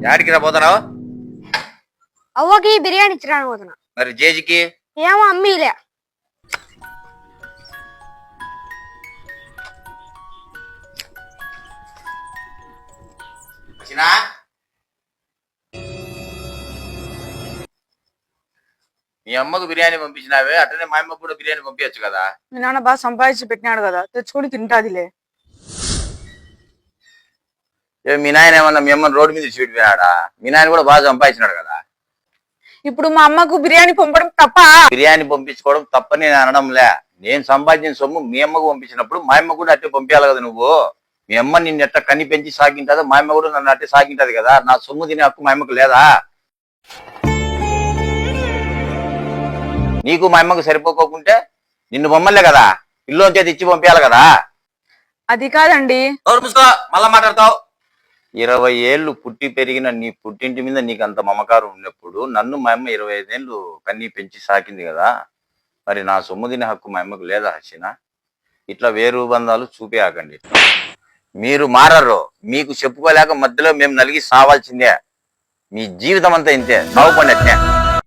యాడికి రా పోతున్నావు? అవ్వకి బిర్యానీ ఇచ్చిరాను పోతున్నా. మరి జేజికి ఏమో అమ్మీలే. మీ అమ్మకు బిర్యానీ పంపించినావే, అట్లనే మా అమ్మకు కూడా బిర్యానీ పంపించచ్చు కదా. మీ నాన్న బాగా సంపాదించి పెట్టినాడు కదా, తెచ్చుకొని తింటాదిలే. మీ నాయన ఏమన్నా మీ అమ్మని రోడ్డు మీద పెట్టిపోయాడా? మీ నాయన కూడా బాగా సంపాదించినాడు కదా. ఇప్పుడు మా అమ్మకు బిర్యానీ పంపడం తప్ప? బిర్యానీ పంపించుకోవడం తప్పని నేను అనడంలే. నేను సంపాదించిన సొమ్ము మీ అమ్మకు పంపించినప్పుడు మా అమ్మ కూడా అట్టే పంపించాలి కదా. నువ్వు మీ అమ్మ నిన్ను ఎట్లా కన్ని పెంచి సాగింటదో మా అమ్మ కూడా నన్ను అట్టే సాగింటది కదా. నా సొమ్ము తినే హక్కు మా అమ్మకు లేదా? నీకు మా అమ్మకు సరిపోకుంటే నిన్ను బొమ్మలే కదా, ఇల్లుంచే తెచ్చి పంపించాలి కదా. అది కాదండి. మళ్ళా మాట్లాడతావు. 20 ఏళ్ళు పుట్టి పెరిగిన నీ పుట్టింటి మీద నీకు అంత మమకారం ఉన్నప్పుడు నన్ను మా అమ్మ 25 ఏళ్ళు కన్నీ పెంచి సాకింది కదా. మరి నా సొమ్ము తినే హక్కు మా అమ్మకు లేదా హసీనా? ఇట్లా వేరు బంధాలు చూపేయకండి. మీరు మారరు. మీకు చెప్పుకోలేక మధ్యలో మేము నలిగి సావాల్సిందే. మీ జీవితం అంతా ఇంతే, సాగు పండి అట్నే.